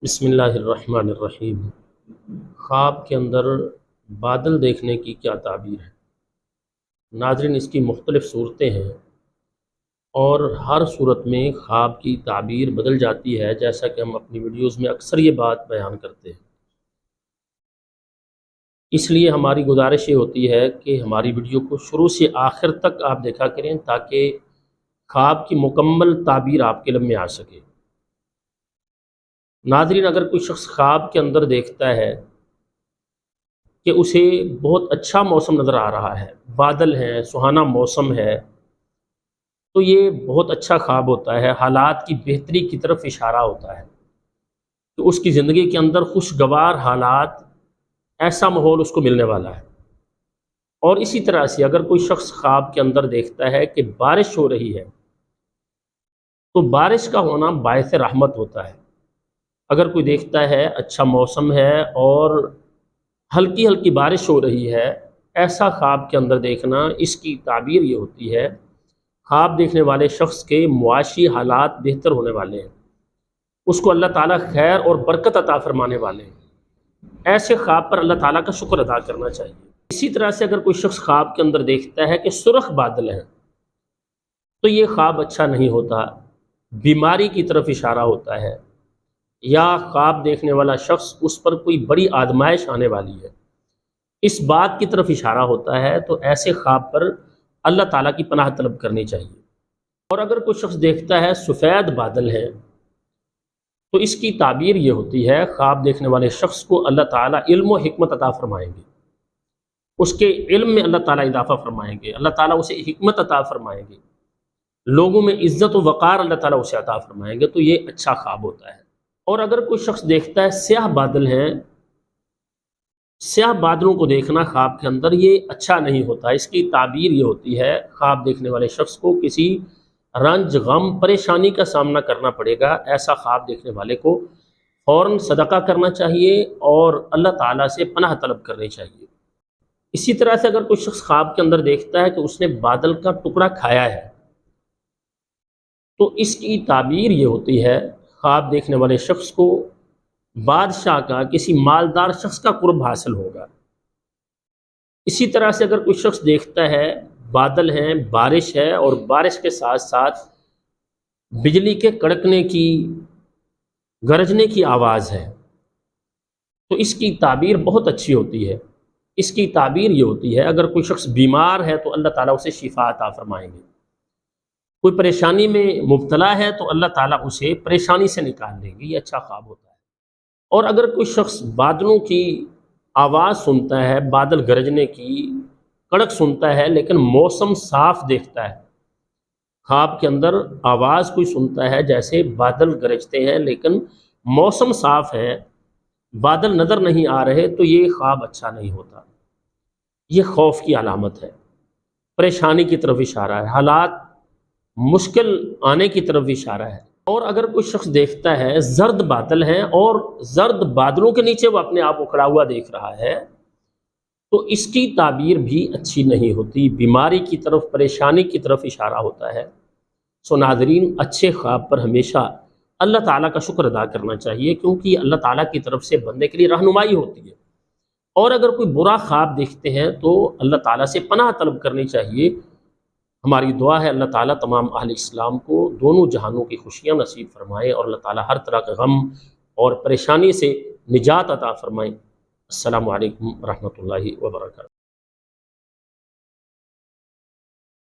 بسم اللہ الرحمن الرحیم۔ خواب کے اندر بادل دیکھنے کی کیا تعبیر ہے؟ ناظرین، اس کی مختلف صورتیں ہیں اور ہر صورت میں خواب کی تعبیر بدل جاتی ہے، جیسا کہ ہم اپنی ویڈیوز میں اکثر یہ بات بیان کرتے ہیں۔ اس لیے ہماری گزارش یہ ہوتی ہے کہ ہماری ویڈیو کو شروع سے آخر تک آپ دیکھا کریں تاکہ خواب کی مکمل تعبیر آپ کے علم میں آ سکے۔ ناظرین، اگر کوئی شخص خواب کے اندر دیکھتا ہے کہ اسے بہت اچھا موسم نظر آ رہا ہے، بادل ہیں، سہانا موسم ہے، تو یہ بہت اچھا خواب ہوتا ہے، حالات کی بہتری کی طرف اشارہ ہوتا ہے کہ اس کی زندگی کے اندر خوشگوار حالات، ایسا ماحول اس کو ملنے والا ہے۔ اور اسی طرح سے اگر کوئی شخص خواب کے اندر دیکھتا ہے کہ بارش ہو رہی ہے تو بارش کا ہونا باعث رحمت ہوتا ہے۔ اگر کوئی دیکھتا ہے اچھا موسم ہے اور ہلکی ہلکی بارش ہو رہی ہے، ایسا خواب کے اندر دیکھنا، اس کی تعبیر یہ ہوتی ہے خواب دیکھنے والے شخص کے معاشی حالات بہتر ہونے والے ہیں، اس کو اللہ تعالیٰ خیر اور برکت عطا فرمانے والے ہیں۔ ایسے خواب پر اللہ تعالیٰ کا شکر ادا کرنا چاہیے۔ اسی طرح سے اگر کوئی شخص خواب کے اندر دیکھتا ہے کہ سرخ بادل ہیں تو یہ خواب اچھا نہیں ہوتا، بیماری کی طرف اشارہ ہوتا ہے، یا خواب دیکھنے والا شخص اس پر کوئی بڑی آزمائش آنے والی ہے، اس بات کی طرف اشارہ ہوتا ہے۔ تو ایسے خواب پر اللہ تعالیٰ کی پناہ طلب کرنی چاہیے۔ اور اگر کوئی شخص دیکھتا ہے سفید بادل ہیں تو اس کی تعبیر یہ ہوتی ہے خواب دیکھنے والے شخص کو اللہ تعالیٰ علم و حکمت عطا فرمائیں گے، اس کے علم میں اللہ تعالیٰ اضافہ فرمائیں گے، اللہ تعالیٰ اسے حکمت عطا فرمائیں گے، لوگوں میں عزت و وقار اللہ تعالیٰ اسے عطا فرمائیں گے، تو یہ اچھا خواب ہوتا ہے۔ اور اگر کوئی شخص دیکھتا ہے سیاہ بادل ہیں، سیاہ بادلوں کو دیکھنا خواب کے اندر یہ اچھا نہیں ہوتا، اس کی تعبیر یہ ہوتی ہے خواب دیکھنے والے شخص کو کسی رنج، غم، پریشانی کا سامنا کرنا پڑے گا۔ ایسا خواب دیکھنے والے کو فوراً صدقہ کرنا چاہیے اور اللہ تعالیٰ سے پناہ طلب کرنی چاہیے۔ اسی طرح سے اگر کوئی شخص خواب کے اندر دیکھتا ہے کہ اس نے بادل کا ٹکڑا کھایا ہے تو اس کی تعبیر یہ ہوتی ہے خواب دیکھنے والے شخص کو بادشاہ کا، کسی مالدار شخص کا قرب حاصل ہوگا۔ اسی طرح سے اگر کوئی شخص دیکھتا ہے بادل ہیں، بارش ہے اور بارش کے ساتھ ساتھ بجلی کے کڑکنے کی، گرجنے کی آواز ہے، تو اس کی تعبیر بہت اچھی ہوتی ہے۔ اس کی تعبیر یہ ہوتی ہے اگر کوئی شخص بیمار ہے تو اللہ تعالیٰ اسے شفا عطا فرمائیں گے، کوئی پریشانی میں مبتلا ہے تو اللہ تعالیٰ اسے پریشانی سے نکال دیں گے، یہ اچھا خواب ہوتا ہے۔ اور اگر کوئی شخص بادلوں کی آواز سنتا ہے، بادل گرجنے کی کڑک سنتا ہے لیکن موسم صاف دیکھتا ہے، خواب کے اندر آواز کوئی سنتا ہے جیسے بادل گرجتے ہیں لیکن موسم صاف ہے، بادل نظر نہیں آ رہے، تو یہ خواب اچھا نہیں ہوتا، یہ خوف کی علامت ہے، پریشانی کی طرف اشارہ ہے، حالات مشکل آنے کی طرف اشارہ ہے۔ اور اگر کوئی شخص دیکھتا ہے زرد بادل ہیں اور زرد بادلوں کے نیچے وہ اپنے آپ کو کھڑا ہوا دیکھ رہا ہے تو اس کی تعبیر بھی اچھی نہیں ہوتی، بیماری کی طرف، پریشانی کی طرف اشارہ ہوتا ہے۔ سو ناظرین، اچھے خواب پر ہمیشہ اللہ تعالیٰ کا شکر ادا کرنا چاہیے، کیونکہ یہ اللہ تعالیٰ کی طرف سے بندے کے لیے رہنمائی ہوتی ہے۔ اور اگر کوئی برا خواب دیکھتے ہیں تو اللہ تعالیٰ سے پناہ طلب کرنی چاہیے۔ ہماری دعا ہے اللہ تعالیٰ تمام اہل اسلام کو دونوں جہانوں کی خوشیاں نصیب فرمائے اور اللہ تعالیٰ ہر طرح کا غم اور پریشانی سے نجات عطا فرمائے۔ السلام علیکم ورحمۃ اللہ وبرکاتہ۔